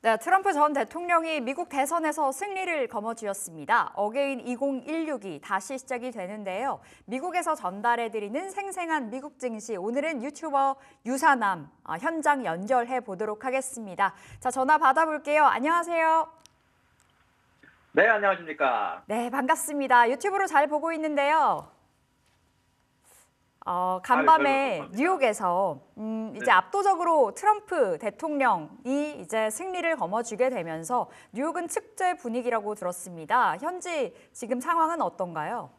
네, 트럼프 전 대통령이 미국 대선에서 승리를 거머쥐었습니다. 어게인 2016이 다시 시작이 되는데요. 미국에서 전달해드리는 생생한 미국 증시, 오늘은 유튜버 유사남 현장 연결해 보도록 하겠습니다. 자, 전화 받아볼게요. 안녕하세요. 네, 안녕하십니까. 네, 반갑습니다. 유튜브로 잘 보고 있는데요. 저도 간밤에 감사합니다. 뉴욕에서 이제 네네. 압도적으로 트럼프 대통령이 이제 승리를 거머쥐게 되면서 뉴욕은 축제 분위기라고 들었습니다. 현지 지금 상황은 어떤가요?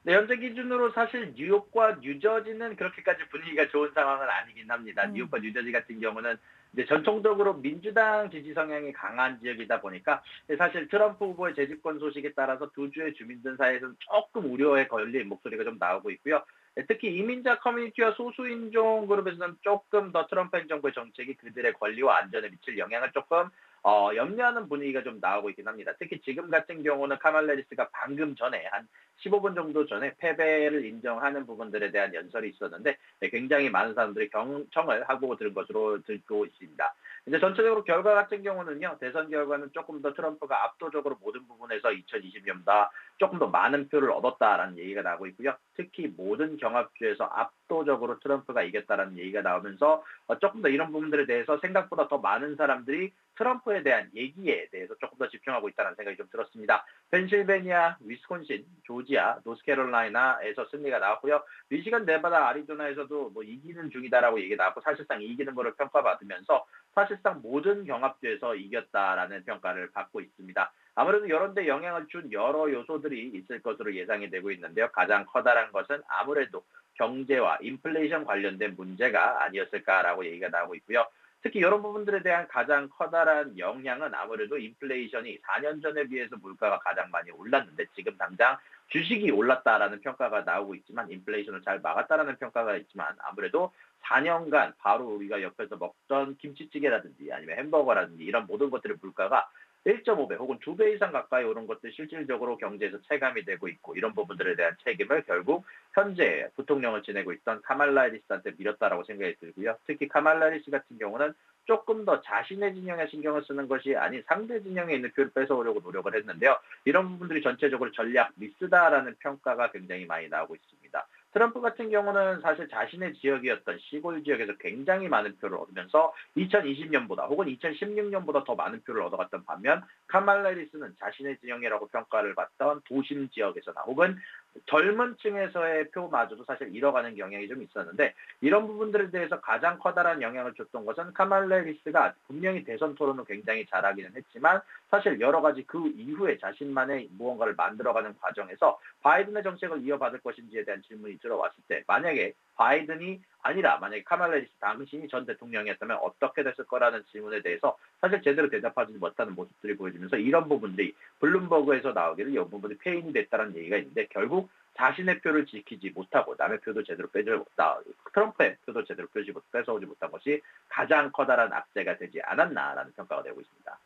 네, 현재 기준으로 사실 뉴욕과 뉴저지는 그렇게까지 분위기가 좋은 상황은 아니긴 합니다. 음. 뉴욕과 뉴저지 같은 경우는 이제 전통적으로 민주당 지지 성향이 강한 지역이다 보니까 사실 트럼프 후보의 재집권 소식에 따라서 두 주의 주민들 사이에서는 조금 우려에 걸린 목소리가 좀 나오고 있고요. 특히 이민자 커뮤니티와 소수인종 그룹에서는 조금 더 트럼프 행정부의 정책이 그들의 권리와 안전에 미칠 영향을 조금 염려하는 분위기가 좀 나오고 있긴 합니다. 특히 지금 같은 경우는 카말라 해리스가 방금 전에 한 15분 정도 전에 패배를 인정하는 부분들에 대한 연설이 있었는데 굉장히 많은 사람들이 경청을 하고 들은 것으로 듣고 있습니다. 이제 전체적으로 결과 같은 경우는요. 대선 결과는 조금 더 트럼프가 압도적으로 모든 부분에서 2020년보다 조금 더 많은 표를 얻었다라는 얘기가 나오고 있고요. 특히 모든 경합주에서 압도적으로 트럼프가 이겼다라는 얘기가 나오면서 조금 더 이런 부분들에 대해서 생각보다 더 많은 사람들이 트럼프에 대한 얘기에 대해서 조금 더 집중하고 있다는 생각이 좀 들었습니다. 펜실베니아, 위스콘신, 조지아, 노스캐롤라이나에서 승리가 나왔고요. 미시간, 네바다, 아리조나에서도 뭐 이기는 중이다라고 얘기 나왔고 사실상 이기는 거를 평가받으면서 사실상 모든 경합주에서 이겼다라는 평가를 받고 있습니다. 아무래도 여러 데 영향을 준 여러 요소들이 있을 것으로 예상이 되고 있는데요. 가장 커다란 것은 아무래도 경제와 인플레이션 관련된 문제가 아니었을까라고 얘기가 나오고 있고요. 특히 이런 부분들에 대한 가장 커다란 영향은 아무래도 인플레이션이 4년 전에 비해서 물가가 가장 많이 올랐는데 지금 당장 주식이 올랐다라는 평가가 나오고 있지만 인플레이션을 잘 막았다라는 평가가 있지만 아무래도 4년간 바로 우리가 옆에서 먹던 김치찌개라든지 아니면 햄버거라든지 이런 모든 것들의 물가가 1.5배 혹은 2배 이상 가까이 오른 것들 실질적으로 경제에서 체감이 되고 있고 이런 부분들에 대한 책임을 결국 현재 부통령을 지내고 있던 카말라 해리스한테 밀었다라고 생각이 들고요. 특히 카말라 해리스 같은 경우는 조금 더 자신의 진영에 신경을 쓰는 것이 아닌 상대 진영에 있는 표를 뺏어오려고 노력을 했는데요. 이런 부분들이 전체적으로 전략 미스다라는 평가가 굉장히 많이 나오고 있습니다. 트럼프 같은 경우는 사실 자신의 지역이었던 시골 지역에서 굉장히 많은 표를 얻으면서 2020년보다 혹은 2016년보다 더 많은 표를 얻어갔던 반면 카말라 해리스는 자신의 진영이라고 평가를 받던 도심 지역에서나 혹은 젊은 층에서의 표마저도 사실 잃어가는 경향이 좀 있었는데 이런 부분들에 대해서 가장 커다란 영향을 줬던 것은 카말라 해리스가 분명히 대선 토론을 굉장히 잘하기는 했지만 사실 여러 가지 그 이후에 자신만의 무언가를 만들어가는 과정에서 바이든의 정책을 이어받을 것인지에 대한 질문이 들어왔을 때 만약에 바이든이 아니라 만약에 카말라 해리스 당신이 전 대통령이었다면 어떻게 됐을 거라는 질문에 대해서 사실 제대로 대답하지 못하는 모습들이 보여지면서 이런 부분들이 블룸버그에서 나오기를 이 부분이 패인이 됐다는 얘기가 있는데 결국 자신의 표를 지키지 못하고 남의 표도 제대로 트럼프의 표도 제대로 뺏어오지 못한 것이 가장 커다란 악재가 되지 않았나라는 평가가 되고 있습니다.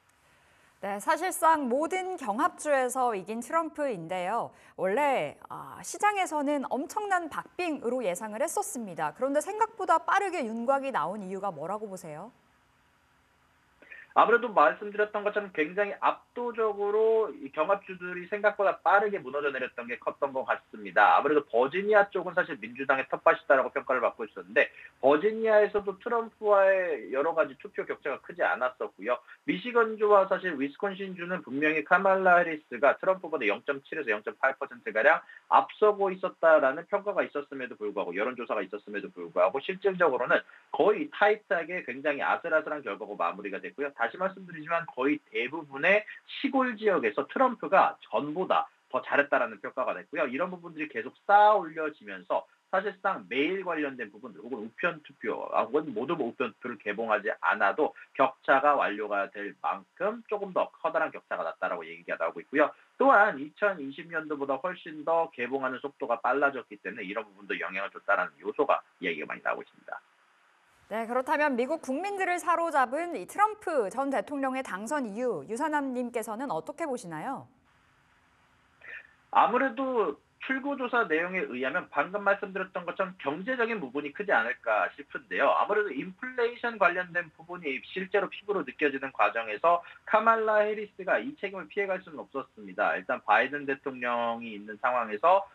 네, 사실상 모든 경합주에서 이긴 트럼프인데요. 원래 시장에서는 엄청난 박빙으로 예상을 했었습니다. 그런데 생각보다 빠르게 윤곽이 나온 이유가 뭐라고 보세요? 아무래도 말씀드렸던 것처럼 굉장히 압도적으로 이 경합주들이 생각보다 빠르게 무너져 내렸던 게 컸던 것 같습니다. 아무래도 버지니아 쪽은 사실 민주당의 텃밭이다라고 평가를 받고 있었는데 버지니아에서도 트럼프와의 여러 가지 투표 격차가 크지 않았었고요. 미시건주와 사실 위스콘신주는 분명히 카말라 해리스가 트럼프보다 0.7에서 0.8%가량 앞서고 있었다라는 평가가 있었음에도 불구하고 여론조사가 있었음에도 불구하고 실질적으로는 거의 타이트하게 굉장히 아슬아슬한 결과고 마무리가 됐고요. 다시 말씀드리지만 거의 대부분의 시골 지역에서 트럼프가 전보다 더 잘했다라는 평가가 됐고요. 이런 부분들이 계속 쌓아 올려지면서 사실상 메일 관련된 부분들 혹은 우편 투표 혹은 모두 우편 투표를 개봉하지 않아도 격차가 완료가 될 만큼 조금 더 커다란 격차가 났다라고 얘기가 나오고 있고요. 또한 2020년도보다 훨씬 더 개봉하는 속도가 빨라졌기 때문에 이런 부분도 영향을 줬다는 요소가 얘기가 많이 나오고 있습니다. 네, 그렇다면 미국 국민들을 사로잡은 이 트럼프 전 대통령의 당선 이유, 유사남님께서는 어떻게 보시나요? 아무래도 출구조사 내용에 의하면 방금 말씀드렸던 것처럼 경제적인 부분이 크지 않을까 싶은데요. 아무래도 인플레이션 관련된 부분이 실제로 피부로 느껴지는 과정에서 카말라 해리스가 이 책임을 피해갈 수는 없었습니다. 일단 바이든 대통령이 있는 상황에서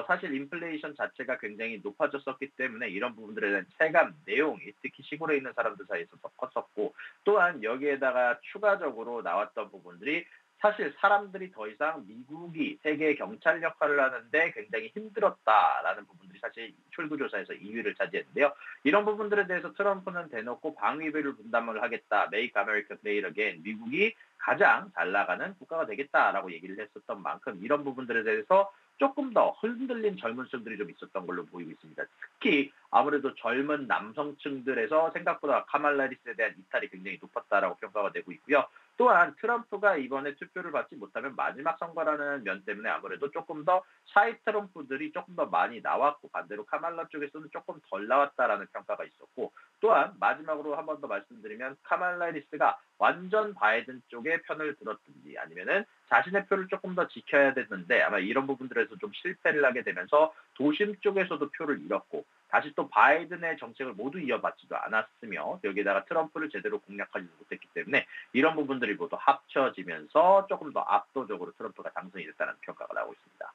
사실 인플레이션 자체가 굉장히 높아졌었기 때문에 이런 부분들에 대한 체감 내용이 특히 시골에 있는 사람들 사이에서 더 컸었고, 또한 여기에다가 추가적으로 나왔던 부분들이 사실 사람들이 더 이상 미국이 세계 경찰 역할을 하는데 굉장히 힘들었다라는 부분들이 사실 출구조사에서 2위를 차지했는데요. 이런 부분들에 대해서 트럼프는 대놓고 방위비를 분담을 하겠다. Make America Great Again. 미국이 가장 잘 나가는 국가가 되겠다라고 얘기를 했었던 만큼 이런 부분들에 대해서 조금 더 흔들린 젊은 층들이 좀 있었던 걸로 보이고 있습니다. 특히 아무래도 젊은 남성층들에서 생각보다 카말라 해리스에 대한 이탈이 굉장히 높았다라고 평가가 되고 있고요. 또한 트럼프가 이번에 투표를 받지 못하면 마지막 선거라는 면 때문에 아무래도 조금 더 샤이 트럼프들이 조금 더 많이 나왔고, 반대로 카말라 쪽에서는 조금 덜 나왔다라는 평가가 있었고, 또한 마지막으로 한 번 더 말씀드리면 카말라 해리스가 완전 바이든 쪽에 편을 들었든지 아니면은 자신의 표를 조금 더 지켜야 됐는데 아마 이런 부분들에서 좀 실패를 하게 되면서 도심 쪽에서도 표를 잃었고, 다시 또 바이든의 정책을 모두 이어받지도 않았으며 여기에다가 트럼프를 제대로 공략하지 못했기 때문에 이런 부분들이 모두 합쳐지면서 조금 더 압도적으로 트럼프가 당선이 됐다는 평가가 나오고 있습니다.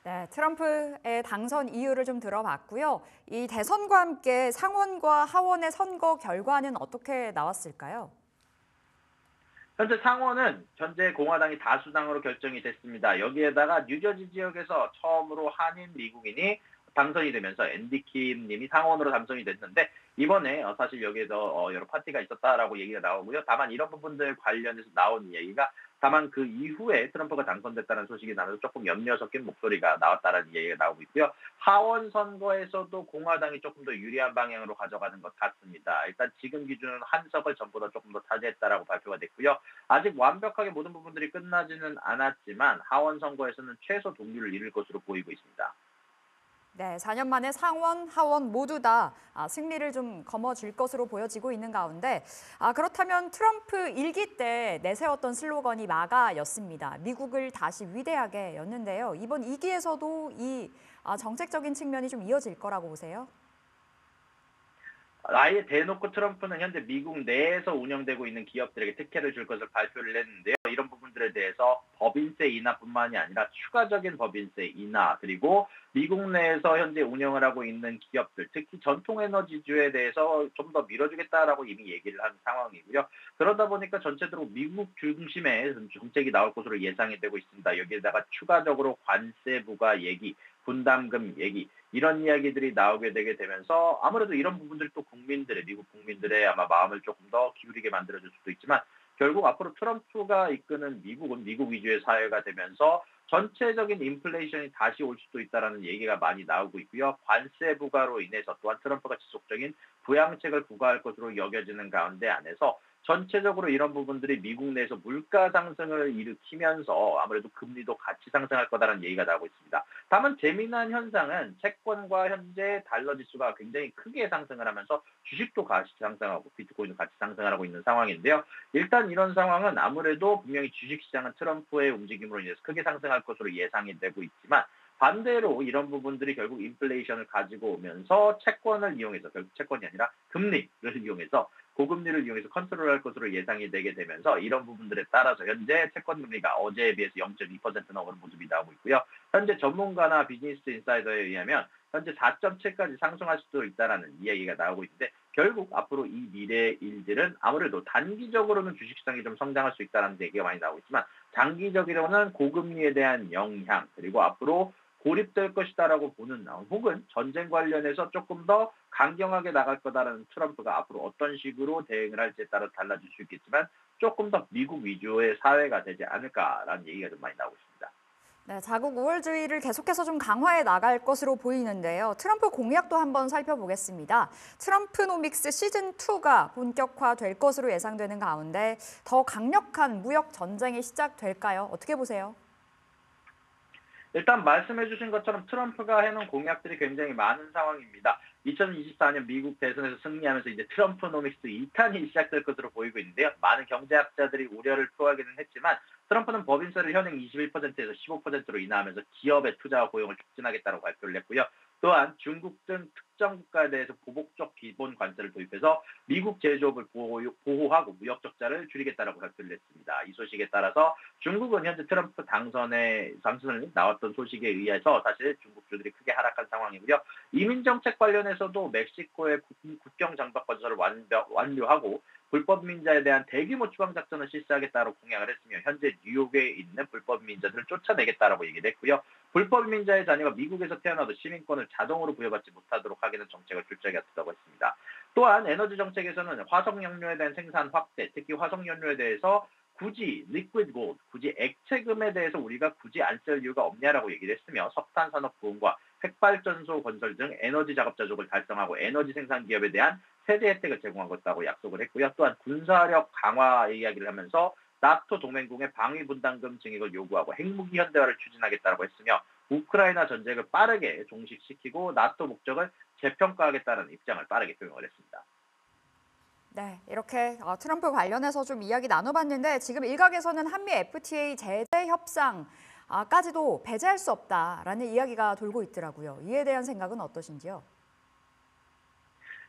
네, 트럼프의 당선 이유를 좀 들어봤고요. 이 대선과 함께 상원과 하원의 선거 결과는 어떻게 나왔을까요? 현재 상원은 현재 공화당이 다수당으로 결정이 됐습니다. 여기에다가 뉴저지 지역에서 처음으로 한인 미국인이 당선이 되면서 앤디 킴 님이 상원으로 당선이 됐는데, 이번에 사실 여기에서 여러 파티가 있었다라고 얘기가 나오고요. 다만 이런 부분들 관련해서 나온 얘기가, 다만 그 이후에 트럼프가 당선됐다는 소식이 나면서 조금 염려 섞인 목소리가 나왔다는 얘기가 나오고 있고요. 하원 선거에서도 공화당이 조금 더 유리한 방향으로 가져가는 것 같습니다. 일단 지금 기준은 한 석을 전부 다 조금 더 차지했다라고 발표가 됐고요. 아직 완벽하게 모든 부분들이 끝나지는 않았지만 하원 선거에서는 최소 동률을 이룰 것으로 보이고 있습니다. 네, 4년 만에 상원, 하원 모두 다 승리를 좀 거머쥘 것으로 보여지고 있는 가운데 그렇다면 트럼프 일기 때 내세웠던 슬로건이 마가였습니다. 미국을 다시 위대하게 였는데요. 이번 2기에서도 이 정책적인 측면이 좀 이어질 거라고 보세요? 아예 대놓고 트럼프는 현재 미국 내에서 운영되고 있는 기업들에게 특혜를 줄 것을 발표를 했는데요. 이런 부분들에 대해서 법인세 인하뿐만이 아니라 추가적인 법인세 인하, 그리고 미국 내에서 현재 운영을 하고 있는 기업들, 특히 전통에너지주에 대해서 좀 더 밀어주겠다라고 이미 얘기를 한 상황이고요. 그러다 보니까 전체적으로 미국 중심의 정책이 나올 것으로 예상이 되고 있습니다. 여기에다가 추가적으로 관세 부과 얘기, 분담금 얘기, 이런 이야기들이 나오게 되게 되면서 아무래도 이런 부분들이 또 미국 국민들의 아마 마음을 조금 더 기울이게 만들어줄 수도 있지만, 결국 앞으로 트럼프가 이끄는 미국은 미국 위주의 사회가 되면서 전체적인 인플레이션이 다시 올 수도 있다는 얘기가 많이 나오고 있고요. 관세 부과로 인해서 또한 트럼프가 지속적인 부양책을 부과할 것으로 여겨지는 가운데 안에서 전체적으로 이런 부분들이 미국 내에서 물가 상승을 일으키면서 아무래도 금리도 같이 상승할 거다라는 얘기가 나오고 있습니다. 다만 재미난 현상은 채권과 현재 달러 지수가 굉장히 크게 상승을 하면서 주식도 같이 상승하고 비트코인도 같이 상승하고 있는 상황인데요. 일단 이런 상황은 아무래도 분명히 주식시장은 트럼프의 움직임으로 인해서 크게 상승할 것으로 예상이 되고 있지만, 반대로 이런 부분들이 결국 인플레이션을 가지고 오면서 채권을 이용해서, 결국 채권이 아니라 금리를 이용해서, 고금리를 이용해서 컨트롤할 것으로 예상이 되게 되면서 이런 부분들에 따라서 현재 채권 금리가 어제에 비해서 0.2%나 오른 모습이 나오고 있고요. 현재 전문가나 비즈니스 인사이더에 의하면 현재 4.7까지 상승할 수도 있다라는 이야기가 나오고 있는데, 결국 앞으로 이 미래의 일들은 아무래도 단기적으로는 주식시장이 좀 성장할 수 있다는 얘기가 많이 나오고 있지만, 장기적으로는 고금리에 대한 영향, 그리고 앞으로 고립될 것이다라고 보는, 혹은 전쟁 관련해서 조금 더 강경하게 나갈 거다라는 트럼프가 앞으로 어떤 식으로 대응을 할지에 따라 달라질 수 있겠지만 조금 더 미국 위주의 사회가 되지 않을까라는 얘기가 좀 많이 나오고 있습니다. 네, 자국 우월주의를 계속해서 좀 강화해 나갈 것으로 보이는데요. 트럼프 공약도 한번 살펴보겠습니다. 트럼프노믹스 시즌2가 본격화될 것으로 예상되는 가운데 더 강력한 무역 전쟁이 시작될까요? 어떻게 보세요? 일단 말씀해 주신 것처럼 트럼프가 해놓은 공약들이 굉장히 많은 상황입니다. 2024년 미국 대선에서 승리하면서 이제 트럼프노믹스 2탄이 시작될 것으로 보이고 있는데요. 많은 경제학자들이 우려를 표하기는 했지만 트럼프는 법인세를 현행 21%에서 15%로 인하하면서 기업의 투자와 고용을 촉진하겠다고 발표를 했고요. 또한 중국 등 특정 국가에 대해서 보복적 기본 관세를 도입해서 미국 제조업을 보호하고 무역 적자를 줄이겠다라고 발표를 했습니다. 이 소식에 따라서 중국은 현재 트럼프 당선을 나왔던 소식에 의해서 사실 중국주들이 크게 하락한 상황이고요. 이민 정책 관련해서도 멕시코의 국경 장벽 건설을 완료하고 불법 민자에 대한 대규모 추방 작전을 실시하겠다고 공약을 했으며 현재 뉴욕에 있는 불법 민자들을 쫓아내겠다라고 얘기를 했고요. 불법 민자의 자녀가 미국에서 태어나도 시민권을 자동으로 부여받지 못하도록 하기는 정책을 출제하겠다고 했습니다. 또한 에너지 정책에서는 화석연료에 대한 생산 확대, 특히 화석연료에 대해서 굳이 리퀴드 골드, 굳이 액체금에 대해서 우리가 굳이 안 쓸 이유가 없냐라고 얘기를 했으며 석탄 산업 부흥과 핵발전소 건설 등 에너지 작업자족을 달성하고 에너지 생산 기업에 대한 세제 혜택을 제공하겠다고 약속을 했고요. 또한 군사력 강화 이야기를 하면서 나토 동맹국의 방위 분담금 증액을 요구하고 핵무기 현대화를 추진하겠다고 했으며 우크라이나 전쟁을 빠르게 종식시키고 나토 목적을 재평가하겠다는 입장을 빠르게 표명을 했습니다. 네, 이렇게 트럼프 관련해서 좀 이야기 나눠봤는데 지금 일각에서는 한미 FTA 제재 협상까지도 배제할 수 없다라는 이야기가 돌고 있더라고요. 이에 대한 생각은 어떠신지요?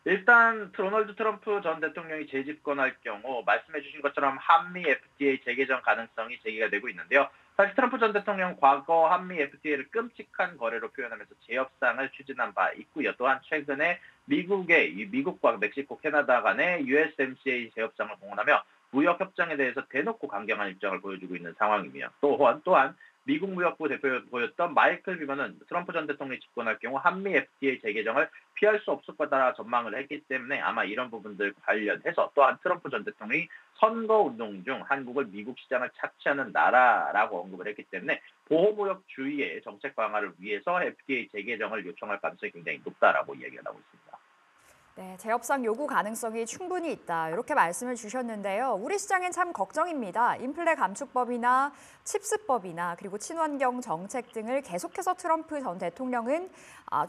일단 도널드 트럼프 전 대통령이 재집권할 경우 말씀해 주신 것처럼 한미 FTA 재개정 가능성이 제기가 되고 있는데요. 사실 트럼프 전 대통령 과거 한미 FTA를 끔찍한 거래로 표현하면서 재협상을 추진한 바 있고요. 또한 최근에 미국과 멕시코, 캐나다 간의 USMCA 재협상을 공언하며 무역 협정에 대해서 대놓고 강경한 입장을 보여주고 있는 상황이며 또한 미국 무역부 대표였던 마이클 비먼은 트럼프 전 대통령이 집권할 경우 한미 FTA 재개정을 피할 수 없을 거다 전망을 했기 때문에 아마 이런 부분들 관련해서 또한 트럼프 전 대통령이 선거운동 중 한국을 미국 시장을 착취하는 나라라고 언급을 했기 때문에 보호무역주의의 정책 강화를 위해서 FTA 재개정을 요청할 가능성이 굉장히 높다라고 이야기가 나오고 있습니다. 네, 재협상 요구 가능성이 충분히 있다. 이렇게 말씀을 주셨는데요. 우리 시장엔 참 걱정입니다. 인플레 감축법이나 칩스법이나 그리고 친환경 정책 등을 계속해서 트럼프 전 대통령은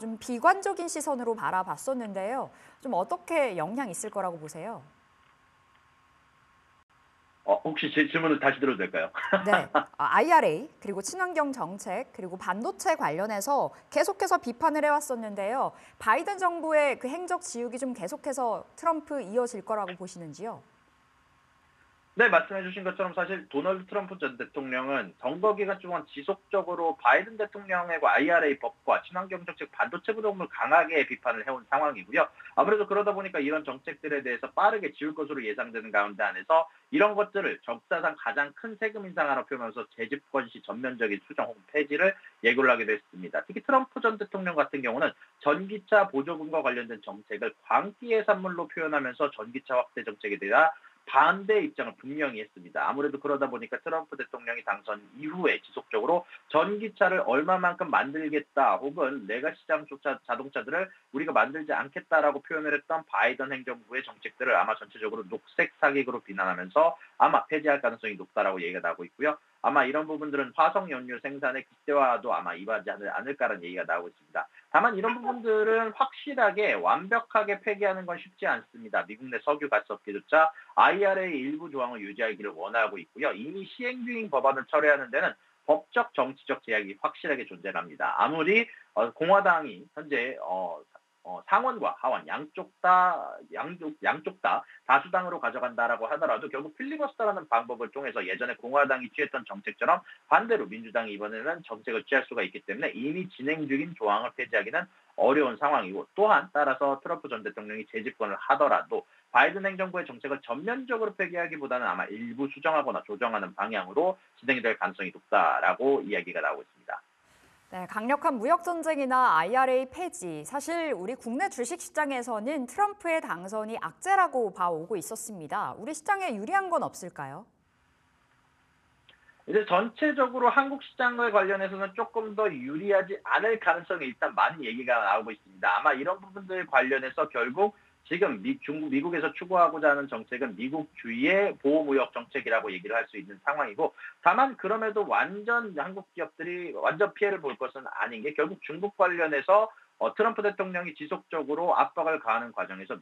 좀 비관적인 시선으로 바라봤었는데요. 좀 어떻게 영향 있을 거라고 보세요? 혹시 제 질문을 다시 들어도 될까요? 네, IRA 그리고 친환경 정책 그리고 반도체 관련해서 계속해서 비판을 해왔었는데요. 바이든 정부의 그 행적 지우기 좀 계속해서 트럼프 이어질 거라고 보시는지요? 네, 말씀해 주신 것처럼 사실 도널드 트럼프 전 대통령은 선거 기간 동안 지속적으로 바이든 대통령의 IRA 법과 친환경 정책, 반도체 부동을 강하게 비판을 해온 상황이고요. 아무래도 그러다 보니까 이런 정책들에 대해서 빠르게 지울 것으로 예상되는 가운데 안에서 이런 것들을 역사상 가장 큰 세금 인상으로 표현하면서 재집권 시 전면적인 수정 혹은 폐지를 예고를 하기도 했습니다. 특히 트럼프 전 대통령 같은 경우는 전기차 보조금과 관련된 정책을 광기의 산물로 표현하면서 전기차 확대 정책에 대한 반대 입장을 분명히 했습니다. 아무래도 그러다 보니까 트럼프 대통령이 당선 이후에 지속적으로 전기차를 얼마만큼 만들겠다 혹은 레가시장 자동차들을 우리가 만들지 않겠다라고 표현을 했던 바이든 행정부의 정책들을 아마 전체적으로 녹색 사기극으로 비난하면서 아마 폐지할 가능성이 높다라고 얘기가 나오고 있고요. 아마 이런 부분들은 화석연료 생산의 극대화도 아마 이루어지지 않을까라는 얘기가 나오고 있습니다. 다만 이런 부분들은 확실하게 완벽하게 폐기하는 건 쉽지 않습니다. 미국 내 석유 가스업계조차 IRA 일부 조항을 유지하기를 원하고 있고요. 이미 시행 중인 법안을 철회하는 데는 법적, 정치적 제약이 확실하게 존재합니다. 아무리 공화당이 현재 상원과 하원 양쪽 다 다수당으로 가져간다라고 하더라도 결국 필리버스터라는 방법을 통해서 예전에 공화당이 취했던 정책처럼 반대로 민주당이 이번에는 정책을 취할 수가 있기 때문에 이미 진행 중인 조항을 폐지하기는 어려운 상황이고 또한 따라서 트럼프 전 대통령이 재집권을 하더라도 바이든 행정부의 정책을 전면적으로 폐기하기보다는 아마 일부 수정하거나 조정하는 방향으로 진행될 가능성이 높다라고 이야기가 나오고 있습니다. 네, 강력한 무역 전쟁이나 IRA 폐지, 사실 우리 국내 주식 시장에서는 트럼프의 당선이 악재라고 봐오고 있었습니다. 우리 시장에 유리한 건 없을까요? 이제 전체적으로 한국 시장과 관련해서는 조금 더 유리하지 않을 가능성이 일단 많은 얘기가 나오고 있습니다. 아마 이런 부분들 관련해서 결국 지금 미국에서 추구하고자 하는 정책은 미국주의의 보호무역 정책이라고 얘기를 할 수 있는 상황이고, 다만 그럼에도 완전 한국 기업들이 완전 피해를 볼 것은 아닌 게, 결국 중국 관련해서 트럼프 대통령이 지속적으로 압박을 가하는 과정에서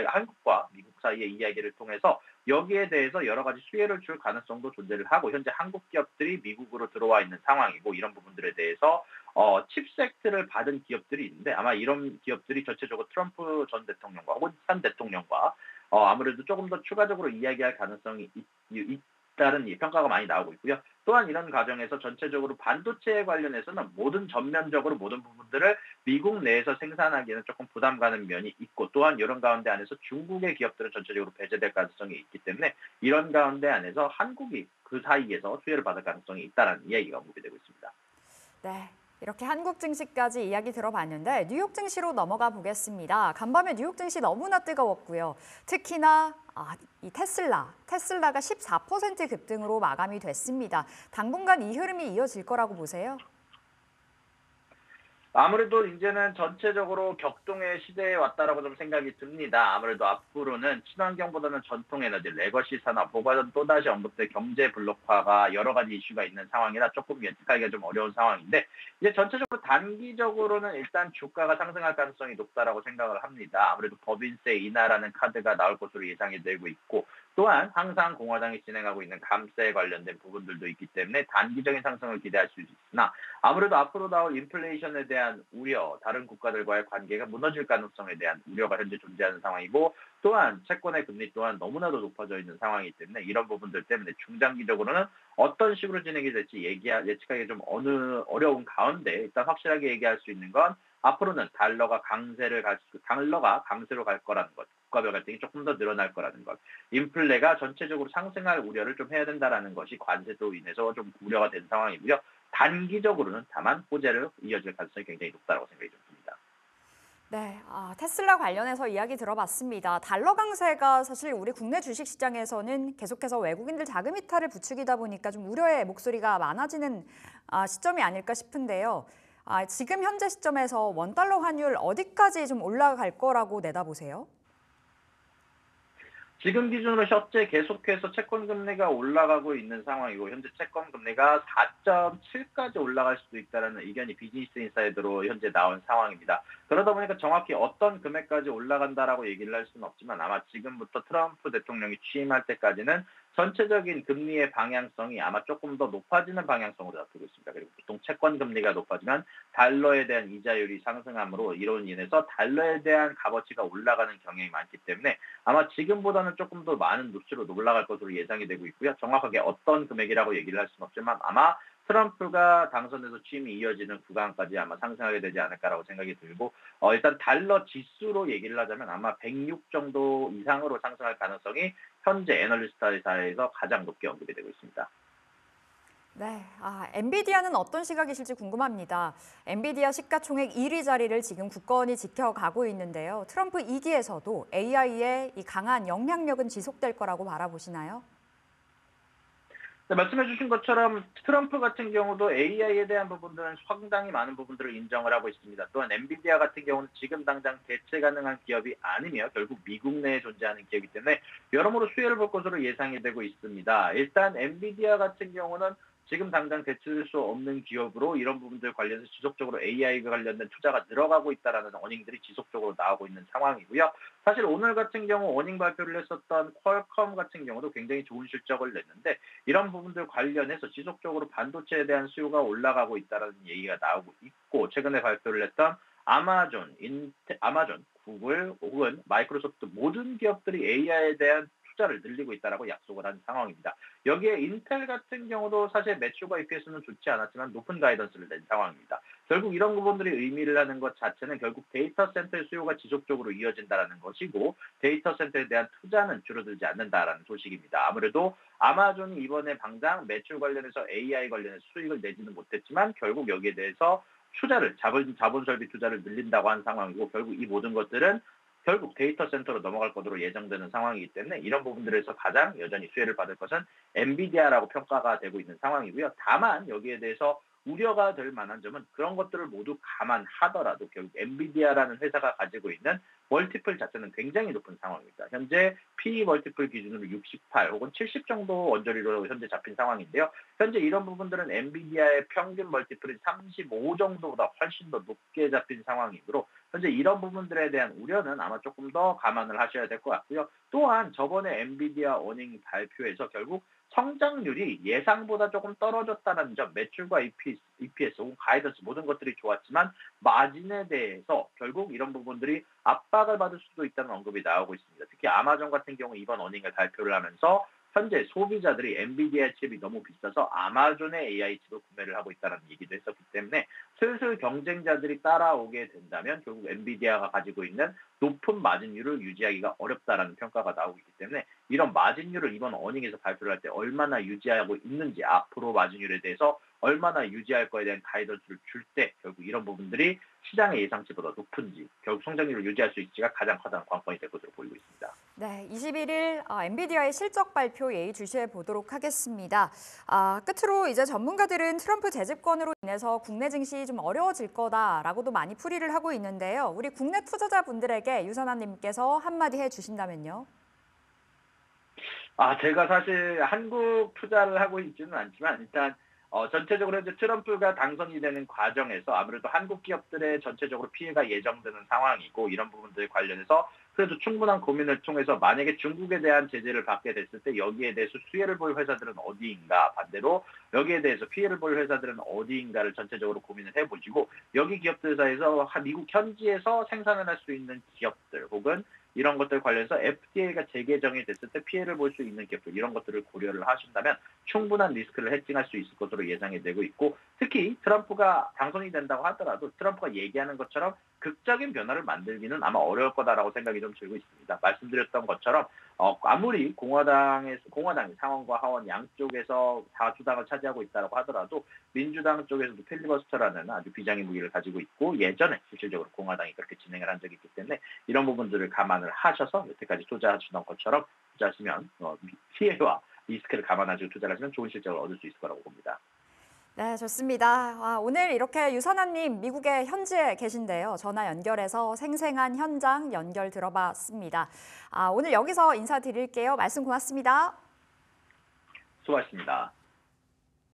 한국과 미국 사이의 이야기를 통해서 여기에 대해서 여러 가지 수혜를 줄 가능성도 존재를 하고, 현재 한국 기업들이 미국으로 들어와 있는 상황이고, 이런 부분들에 대해서 칩세트를 받은 기업들이 있는데, 아마 이런 기업들이 전체적으로 트럼프 전 대통령과 혹은 현 대통령과 아무래도 조금 더 추가적으로 이야기할 가능성이 있다는 평가가 많이 나오고 있고요. 또한 이런 과정에서 전체적으로 반도체에 관련해서는 전면적으로 모든 부분들을 미국 내에서 생산하기에는 조금 부담 가는 면이 있고, 또한 이런 가운데 안에서 중국의 기업들은 전체적으로 배제될 가능성이 있기 때문에, 이런 가운데 안에서 한국이 그 사이에서 수혜를 받을 가능성이 있다는 이야기가 언급되고 있습니다. 네. 이렇게 한국 증시까지 이야기 들어봤는데 뉴욕 증시로 넘어가 보겠습니다. 간밤에 뉴욕 증시 너무나 뜨거웠고요. 특히나 이 테슬라가 14% 급등으로 마감이 됐습니다. 당분간 이 흐름이 이어질 거라고 보세요? 아무래도 이제는 전체적으로 격동의 시대에 왔다라고 좀 생각이 듭니다. 아무래도 앞으로는 친환경보다는 전통 에너지, 레거시 산업, 보과전 또다시 언급될 경제 블록화가 여러 가지 이슈가 있는 상황이라 조금 예측하기가 좀 어려운 상황인데, 이제 전체적으로 단기적으로는 일단 주가가 상승할 가능성이 높다라고 생각을 합니다. 아무래도 법인세 인하라는 카드가 나올 것으로 예상이 되고 있고, 또한 항상 공화당이 진행하고 있는 감세에 관련된 부분들도 있기 때문에 단기적인 상승을 기대할 수 있으나, 아무래도 앞으로 나올 인플레이션에 대한 우려, 다른 국가들과의 관계가 무너질 가능성에 대한 우려가 현재 존재하는 상황이고, 또한 채권의 금리 또한 너무나도 높아져 있는 상황이기 때문에, 이런 부분들 때문에 중장기적으로는 어떤 식으로 진행이 될지 예측하기 좀 어려운 가운데, 일단 확실하게 얘기할 수 있는 건 앞으로는 달러가 강세로 갈 거라는 것, 국가별 갈등이 조금 더 늘어날 거라는 것, 인플레가 전체적으로 상승할 우려를 좀 해야 된다라는 것이 관세로 인해서 좀 우려가 된 상황이고요. 단기적으로는 다만 호재를 이어질 가능성이 굉장히 높다고 생각이 좀 듭니다. 네, 테슬라 관련해서 이야기 들어봤습니다. 달러 강세가 사실 우리 국내 주식 시장에서는 계속해서 외국인들 자금 이탈을 부추기다 보니까 좀 우려의 목소리가 많아지는 시점이 아닐까 싶은데요. 지금 현재 시점에서 원달러 환율 어디까지 좀 올라갈 거라고 내다보세요? 지금 기준으로 현재 계속해서 채권 금리가 올라가고 있는 상황이고, 현재 채권 금리가 4.7까지 올라갈 수도 있다는 의견이 비즈니스 인사이드로 현재 나온 상황입니다. 그러다 보니까 정확히 어떤 금액까지 올라간다라고 얘기를 할 수는 없지만, 아마 지금부터 트럼프 대통령이 취임할 때까지는 전체적인 금리의 방향성이 아마 조금 더 높아지는 방향성으로 잡히고 있습니다. 그리고 보통 채권 금리가 높아지면 달러에 대한 이자율이 상승함으로 이로 인해서 달러에 대한 값어치가 올라가는 경향이 많기 때문에, 아마 지금보다는 조금 더 많은 수치로 올라갈 것으로 예상이 되고 있고요. 정확하게 어떤 금액이라고 얘기를 할 수는 없지만, 아마 트럼프가 당선돼서 취임이 이어지는 구간까지 아마 상승하게 되지 않을까라고 생각이 들고, 일단 달러 지수로 얘기를 하자면 아마 106 정도 이상으로 상승할 가능성이 현재 애널리스트 사이에서 가장 높게 언급이 되고 있습니다. 네, 엔비디아는 어떤 시각이실지 궁금합니다. 엔비디아 시가총액 1위 자리를 지금 굳건히 지켜가고 있는데요. 트럼프 2기에서도 AI의 이 강한 영향력은 지속될 거라고 바라보시나요? 네, 말씀해 주신 것처럼 트럼프 같은 경우도 AI에 대한 부분들은 상당히 많은 부분들을 인정을 하고 있습니다. 또한 엔비디아 같은 경우는 지금 당장 대체 가능한 기업이 아니며 결국 미국 내에 존재하는 기업이기 때문에 여러모로 수혜를 볼 것으로 예상이 되고 있습니다. 일단 엔비디아 같은 경우는 지금 당장 대체될 수 없는 기업으로 이런 부분들 관련해서 지속적으로 AI가 관련된 투자가 늘어가고 있다는 어닝들이 지속적으로 나오고 있는 상황이고요. 사실 오늘 같은 경우 어닝 발표를 했었던 퀄컴 같은 경우도 굉장히 좋은 실적을 냈는데, 이런 부분들 관련해서 지속적으로 반도체에 대한 수요가 올라가고 있다는 얘기가 나오고 있고, 최근에 발표를 했던 아마존, 구글 혹은 마이크로소프트 모든 기업들이 AI에 대한 투자를 늘리고 있다라고 약속을 한 상황입니다. 여기에 인텔 같은 경우도 사실 매출과 EPS는 좋지 않았지만 높은 가이던스를 낸 상황입니다. 결국 이런 부분들이 의미를 하는 것 자체는 결국 데이터 센터의 수요가 지속적으로 이어진다는 것이고, 데이터 센터에 대한 투자는 줄어들지 않는다라는 소식입니다. 아무래도 아마존이 이번에 당장 매출 관련해서 AI 관련해서 수익을 내지는 못했지만, 결국 여기에 대해서 자본 설비 투자를 늘린다고 한 상황이고, 결국 이 모든 것들은 결국 데이터 센터로 넘어갈 것으로 예정되는 상황이기 때문에, 이런 부분들에서 가장 여전히 수혜를 받을 것은 엔비디아라고 평가가 되고 있는 상황이고요. 다만 여기에 대해서 우려가 될 만한 점은, 그런 것들을 모두 감안하더라도 결국 엔비디아라는 회사가 가지고 있는 멀티플 자체는 굉장히 높은 상황입니다. 현재 PE 멀티플 기준으로 68 혹은 70 정도 언저리로 현재 잡힌 상황인데요. 현재 이런 부분들은 엔비디아의 평균 멀티플이 35 정도보다 훨씬 더 높게 잡힌 상황이므로 현재 이런 부분들에 대한 우려는 아마 조금 더 감안을 하셔야 될 것 같고요. 또한 저번에 엔비디아 어닝 발표에서 결국 성장률이 예상보다 조금 떨어졌다는 점, 매출과 EPS 혹은 가이던스 모든 것들이 좋았지만 마진에 대해서 결국 이런 부분들이 압박을 받을 수도 있다는 언급이 나오고 있습니다. 특히 아마존 같은 경우 이번 어닝을 발표를 하면서 현재 소비자들이 엔비디아 칩이 너무 비싸서 아마존의 AI 칩을 구매를 하고 있다는 얘기도 했었기 때문에 슬슬 경쟁자들이 따라오게 된다면 결국 엔비디아가 가지고 있는 높은 마진율을 유지하기가 어렵다라는 평가가 나오고 있기 때문에 이런 마진율을 이번 어닝에서 발표를 할 때 얼마나 유지하고 있는지 앞으로 마진율에 대해서 얼마나 유지할 거에 대한 가이던스를 줄 때 결국 이런 부분들이 시장의 예상치보다 높은지 결국 성장률을 유지할 수 있을지가 가장 커다란 관건이 될 것으로 보이고 있습니다. 네, 21일 엔비디아의 실적 발표 예의 주시해 보도록 하겠습니다. 끝으로 이제 전문가들은 트럼프 재집권으로 인해서 국내 증시 좀 어려워질 거다라고도 많이 풀이를 하고 있는데요. 우리 국내 투자자분들에게 유선아님께서 한마디 해주신다면요. 제가 사실 한국 투자를 하고 있지는 않지만 일단 전체적으로 이제 트럼프가 당선이 되는 과정에서 아무래도 한국 기업들의 전체적으로 피해가 예정되는 상황이고 이런 부분들 관련해서 그래도 충분한 고민을 통해서 만약에 중국에 대한 제재를 받게 됐을 때 여기에 대해서 수혜를 볼 회사들은 어디인가 반대로 여기에 대해서 피해를 볼 회사들은 어디인가를 전체적으로 고민을 해보시고 여기 기업들 사이에서 미국 현지에서 생산을 할 수 있는 기업들 혹은 이런 것들 관련해서 FTA가 재개정이 됐을 때 피해를 볼 수 있는 기업들 이런 것들을 고려를 하신다면 충분한 리스크를 해칭할 수 있을 것으로 예상이 되고 있고 특히 트럼프가 당선이 된다고 하더라도 트럼프가 얘기하는 것처럼 극적인 변화를 만들기는 아마 어려울 거다라고 생각이 좀 들고 있습니다. 말씀드렸던 것처럼 아무리 공화당이 상원과 하원 양쪽에서 다수당을 차지하고 있다고 하더라도 민주당 쪽에서도 필리버스터라는 아주 비장의 무기를 가지고 있고 예전에 실질적으로 공화당이 그렇게 진행을 한 적이 있기 때문에 이런 부분들을 감안을 하셔서 여태까지 투자하시던 것처럼 투자하시면 피해와 리스크를 감안하시고 투자를 하시면 좋은 실적을 얻을 수 있을 거라고 봅니다. 네, 좋습니다. 오늘 이렇게 유선아님 미국의 현지에 계신데요. 전화 연결해서 생생한 현장 연결 들어봤습니다. 오늘 여기서 인사드릴게요. 말씀 고맙습니다. 수고하셨습니다.